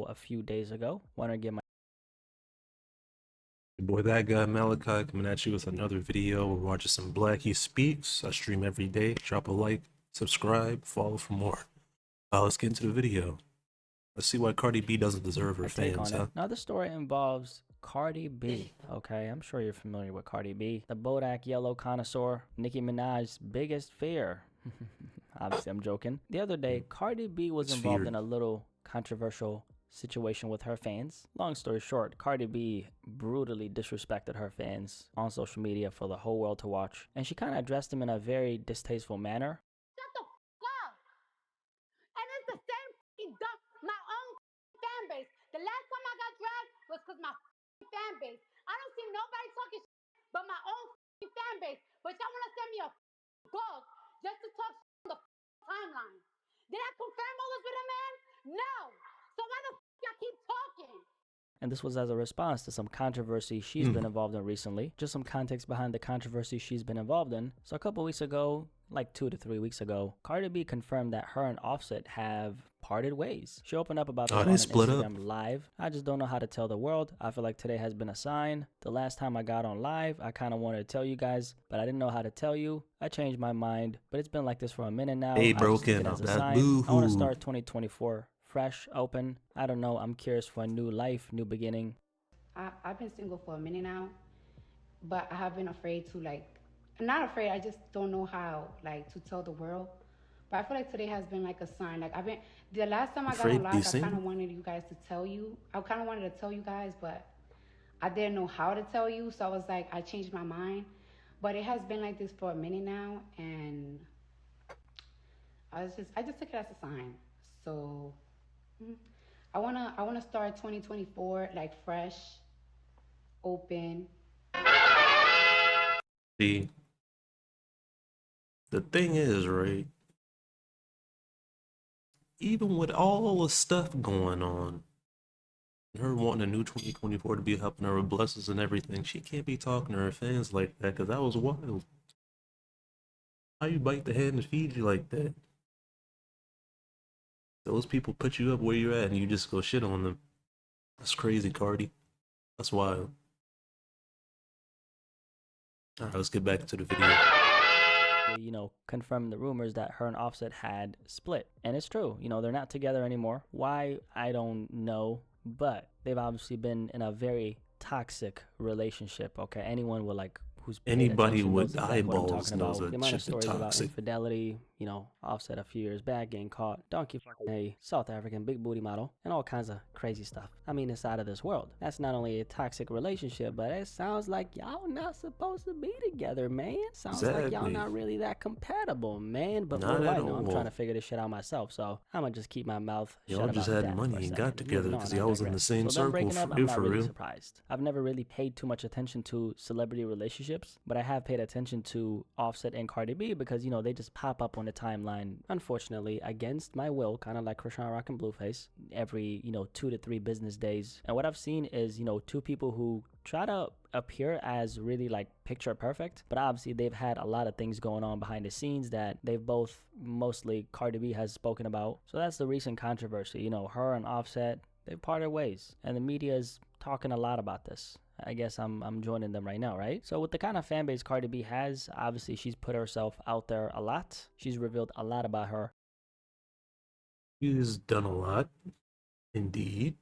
a few days ago. Want to get my Your boy, that guy Malachi, coming at you with another video. We're watching some Blackie Speaks. I stream every day. Drop a like, subscribe, follow for more. Let's get into the video. Let's see why Cardi B doesn't deserve her take fans, on it. huh? Now, this story involves Cardi B. Okay, I'm sure you're familiar with Cardi B, the Bodak yellow connoisseur, Nicki Minaj's biggest fear. Obviously, I'm joking. The other day, Cardi B was It's involved feared. in a little controversial situation with her fans. Long story short, Cardi B brutally disrespected her fans on social media for the whole world to watch, and she kind of addressed them in a very distasteful manner. Shut the f up. And it's the same f***ing dump, my own fan base. The last time I got dragged was because my fan base. I don't see nobody talking but my own fan base. But y'all want to send me a book just to talk on the timeline. Did I confirm all this with a man? No. So why the y'all keep talking? And this was as a response to some controversy she's been involved in recently. Just some context behind the controversy she's been involved in. So a couple weeks ago, like 2 to 3 weeks ago, Cardi B confirmed that her and Offset have parted ways. She opened up about this on an Instagram live. I just don't know how to tell the world. I feel like today has been a sign. The last time I got on live, I kind of wanted to tell you guys, but I didn't know how to tell you. I changed my mind, but it's been like this for a minute now. Hey, I just broken take it as up a that sign. boo-hoo. I want to start 2024 fresh, open. I don't know. I'm curious for a new life, new beginning. I've been single for a minute now, but I have been afraid to not afraid. I just don't know how to tell the world. But I feel like today has been like a sign. The last time I got on live, I kind of wanted you guys to tell you. I kind of wanted to tell you guys, but I didn't know how to tell you. So I was like, I changed my mind. But it has been like this for a minute now, and I just took it as a sign. So I wanna start 2024 like fresh, open. See, the thing is, right? Even with all the stuff going on, her wanting a new 2024 to be helping her with blessings and everything, she can't be talking to her fans like that, because that was wild. How you bite the hand that feeds you like that? Those people put you up where you're at and you just go shit on them. That's crazy, Cardi. That's wild. Alright, let's get back into the video. Confirm the rumors that her and Offset had split. And it's true, they're not together anymore. Why? I don't know. But they've obviously been in a very toxic relationship, okay? Anyone with who's anybody with exactly eyeballs knows the that amount of shit stories about toxic. infidelity, Offset a few years back getting caught donkey fucking a South African big booty model and all kinds of crazy stuff. I mean, it's out of this world. That's not only a toxic relationship, but it sounds like y'all not supposed to be together, man. Sounds like y'all not really that compatible, man. But what do I know? I'm trying to figure this shit out myself, so I'm gonna just keep my mouth shut y'all about just that had money and got together because y'all was in the same so them circle. breaking up, For I'm not really real. surprised. I've never really paid too much attention to celebrity relationships, but I have paid attention to Offset and Cardi B because, they just pop up on the timeline, unfortunately, against my will, kind of like Krishan Rock and Blueface, every, 2 to 3 business days. And what I've seen is, two people who try to appear as really picture perfect, but obviously they've had a lot of things going on behind the scenes that they've both, mostly Cardi B has spoken about. So that's the recent controversy. Her and Offset, they've parted ways, and the media is talking a lot about this. I guess I'm joining them right now, right? So with the kind of fan base Cardi B has, obviously she's put herself out there a lot. She's revealed a lot about her. She's done a lot, indeed.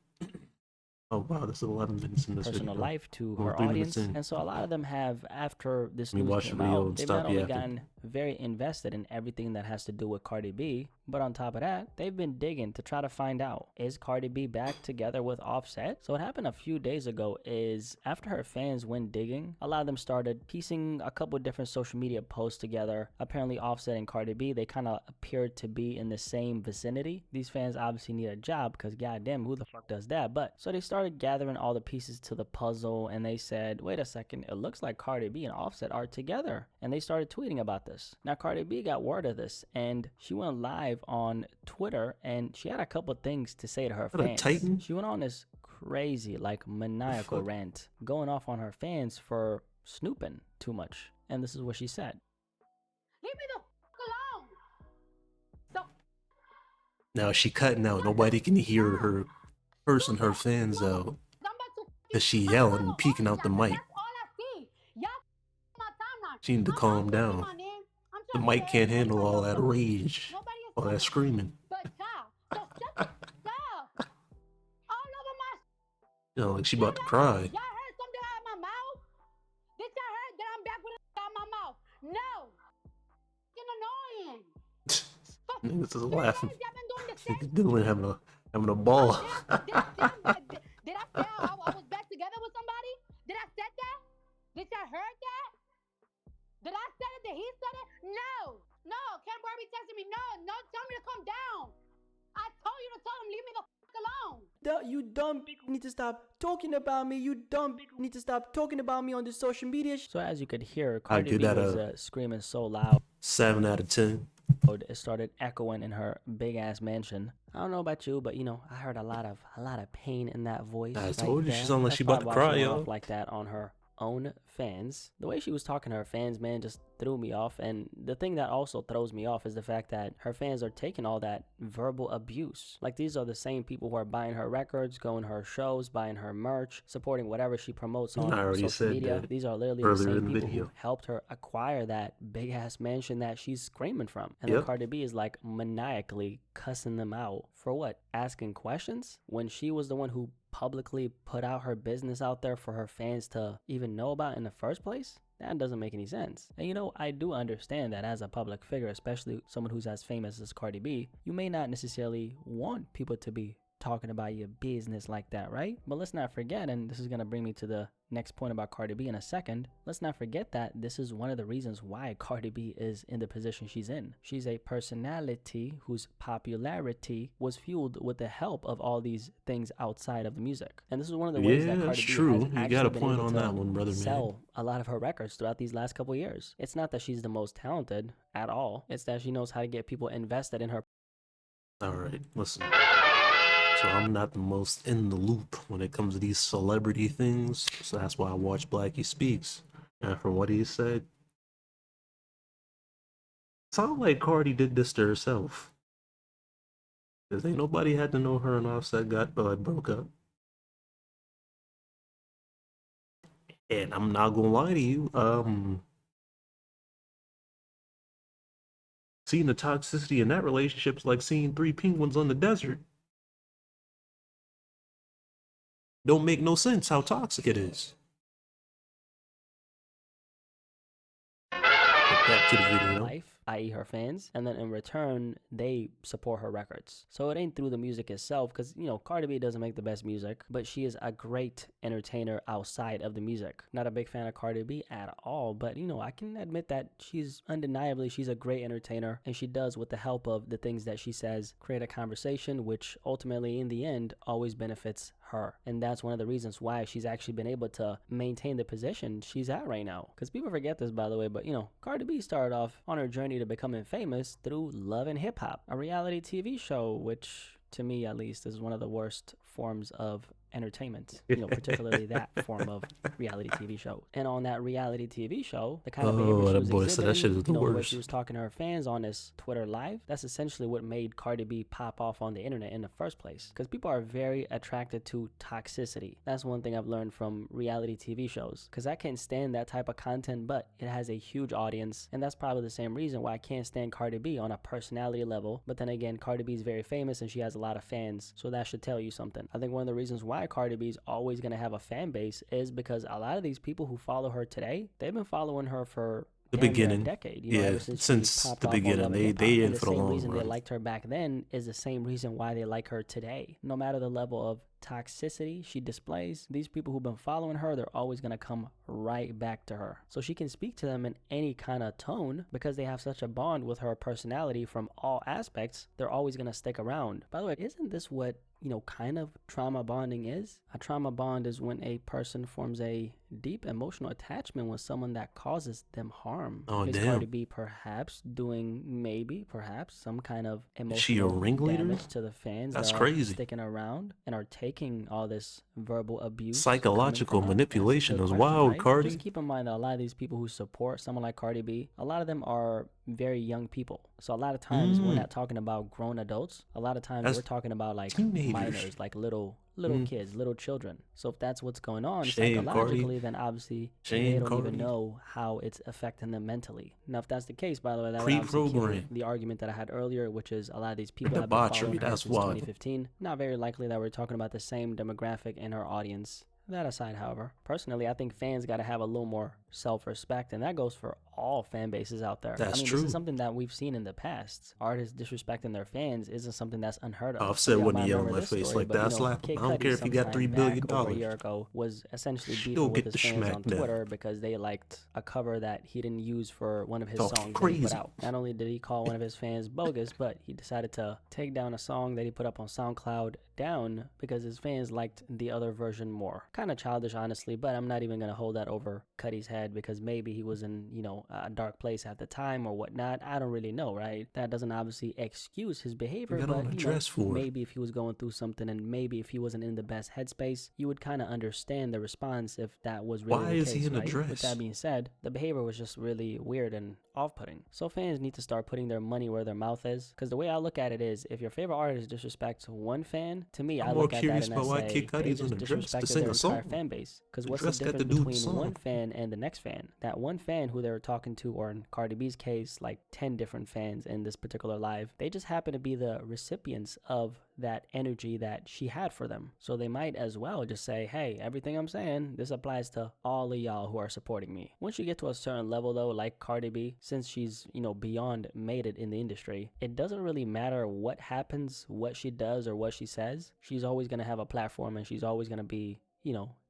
Oh wow, there's 11 minutes in this personal video. life to her audience. And so a lot of them have, after this news came out, they've not only gotten very invested in everything that has to do with Cardi B, but on top of that, they've been digging to try to find out, is Cardi B back together with Offset? So what happened a few days ago is, after her fans went digging, a lot of them started piecing a couple different social media posts together. Apparently Offset and Cardi B, they kind of appeared to be in the same vicinity. These fans obviously need a job because goddamn, who the fuck does that? But so they started gathering all the pieces to the puzzle, and they said, wait a second, it looks like Cardi B and Offset are together. And they started tweeting about this. Now Cardi B got word of this, and she went live on Twitter, and she had a couple things to say to her fans. She went on this crazy, maniacal rant, going off on her fans for snooping too much. And this is what she said. Leave me the f alone. So now she cutting out. Nobody can hear her cursing her fans out because she yelling and peeking out the mic. She need to calm down. The mic can't handle all that rage, all that screaming. You know, like she about to cry. Y'all heard something out of my mouth? Did y'all heard that I'm back with it out of my mouth? No. It's annoying. Niggas is laughing. Dylan having a ball. Did I say I was back together with somebody? Did I say that? Did y'all heard that? Did I say it? Did he say it? No. Ken Barbie texted me. No, tell me to calm down. I told you to tell him, leave me the fuck alone. You dumb bitch need to stop talking about me. You dumb bitch need to stop talking about me on the social media. So as you could hear, Cardi B was screaming so loud. 7 out of 10. It started echoing in her big ass mansion. I don't know about you, but you know, I heard a lot of pain in that voice. I told you, she sounded like she about to cry, yo. Like that on her own fans. The way she was talking to her fans, man, just threw me off. And the thing that also throws me off is the fact that her fans are taking all that verbal abuse. Like, these are the same people who are buying her records, going to her shows, buying her merch, supporting whatever she promotes on social media. These are literally the same people who helped her acquire that big ass mansion that she's screaming from. And then Cardi B is like maniacally cussing them out for what? Asking questions when she was the one who publicly put out her business out there for her fans to even know about in the first place? That doesn't make any sense. And you know, I do understand that as a public figure, especially someone who's as famous as Cardi B, you may not necessarily want people to be talking about your business like that, right? But let's not forget, and this is going to bring me to the next point about Cardi B in a second, let's not forget that this is one of the reasons why Cardi B is in the position she's in. She's a personality whose popularity was fueled with the help of all these things outside of the music. And this is one of the ways that Cardi B has actually got a point on that one, brother, sell a lot of her records throughout these last couple years. It's not that she's the most talented at all. It's that she knows how to get people invested in her. All right, listen. So I'm not the most in the loop when it comes to these celebrity things. So that's why I watch Blackie Speaks. And from what he said, it sounds like Cardi did this to herself. Because ain't nobody had to know her and Offset broke up. And I'm not gonna lie to you, seeing the toxicity in that relationship is like seeing 3 penguins on the desert. Don't make no sense how toxic it is. Back to the video. Life, i.e. her fans, and then in return, they support her records. So it ain't through the music itself, because, you know, Cardi B doesn't make the best music, but she is a great entertainer outside of the music. Not a big fan of Cardi B at all, but, you know, I can admit that she's a great entertainer, and she does, with the help of the things that she says, create a conversation, which ultimately, in the end, always benefits her. And that's one of the reasons why she's actually been able to maintain the position she's at right now. Because people forget this, by the way, but you know, Cardi B started off on her journey to becoming famous through Love and Hip Hop, a reality TV show, which to me at least is one of the worst forms of entertainment, you know, particularly that form of reality TV show. And on that reality TV show, the kind of behavior she was exhibiting, you know, the way she was talking to her fans on this Twitter live, that's essentially what made Cardi B pop off on the internet in the first place. Because people are very attracted to toxicity. That's one thing I've learned from reality TV shows. Because I can't stand that type of content, but it has a huge audience. And that's probably the same reason why I can't stand Cardi B on a personality level. But then again, Cardi B is very famous and she has a lot of fans. So that should tell you something. I think one of the reasons why Cardi B is always going to have a fan base is because a lot of these people who follow her today, they've been following her for the beginning, a decade, you know, since the beginning. They in for the long run. The reason they liked her back then is the same reason why they like her today. No matter the level of toxicity she displays, these people who've been following her, they're always going to come right back to her. So she can speak to them in any kind of tone because they have such a bond with her personality from all aspects. They're always going to stick around. By the way, isn't this what, you know, kind of trauma bonding is? A trauma bond is when a person forms a deep emotional attachment with someone that causes them harm. Oh, is damn. Cardi B perhaps doing perhaps some kind of emotional she a ringleader? Damage to the fans? That's that crazy. Are sticking around and are taking all this verbal abuse. Psychological manipulation is wild, right? Cardi. Just keep in mind that a lot of these people who support someone like Cardi B, a lot of them are very young people. So a lot of times we're not talking about grown adults. A lot of times we're talking about like teenagers. minors, like little little kids, little children. So if that's what's going on psychologically, then obviously they don't even know how it's affecting them mentally. Now, if that's the case, by the way, that would obviously kill the argument that I had earlier, which is a lot of these people have been following her since 2015. Not very likely that we're talking about the same demographic in her audience. That aside, however, personally, I think fans got to have a little more self-respect, and that goes for all fan bases out there. That's true. This is something that we've seen in the past. Artists disrespecting their fans isn't something that's unheard of. Offset wouldn't yell in my face like that. Slap him. I don't care if you got $3 billion. A year ago, was essentially beefing with his fans on Twitter because they liked a cover that he didn't use for one of his songs that he put out. Not only did he call one of his fans bogus, but he decided to take down a song that he put up on SoundCloud down because his fans liked the other version more. Kind of childish, honestly, but I'm not even going to hold that over Cuddy's head because maybe he was in, a dark place at the time or whatnot. I don't really know, right? That doesn't obviously excuse his behavior, but maybe if he was going through something and maybe if he wasn't in the best headspace, you would kind of understand the response if that was really the case. Why is he in a dress? With that being said, the behavior was just really weird and off-putting. So fans need to start putting their money where their mouth is, because the way I look at it is, if your favorite artist disrespects one fan, to me, I look at that and I say, they just disrespected their entire fan base. Because what's the difference between one fan and the next fan? That one fan who they were talking to, or in Cardi B's case, like 10 different fans in this particular live, they just happen to be the recipients of that energy that she had for them. So they might as well just say, hey, everything I'm saying, this applies to all of y'all who are supporting me. Once you get to a certain level though, like Cardi B, since she's, beyond made it in the industry, it doesn't really matter what happens, what she does, or what she says. She's always going to have a platform and she's always going to be,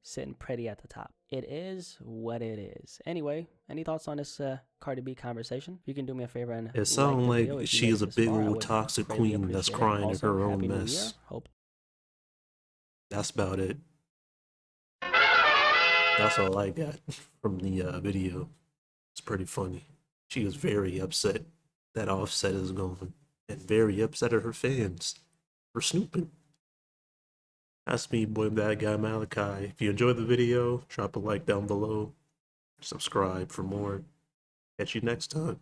sitting pretty at the top. It is what it is. Anyway, any thoughts on this Cardi B conversation? If you can do me a favor and it sounds like she is a big old toxic queen that's crying in her own mess. That's about it. That's all I got from the video. It's pretty funny. She is very upset that Offset is gone and very upset at her fans for snooping. That's me, boy, bad guy Malachi. If you enjoyed the video, drop a like down below. Subscribe for more. Catch you next time.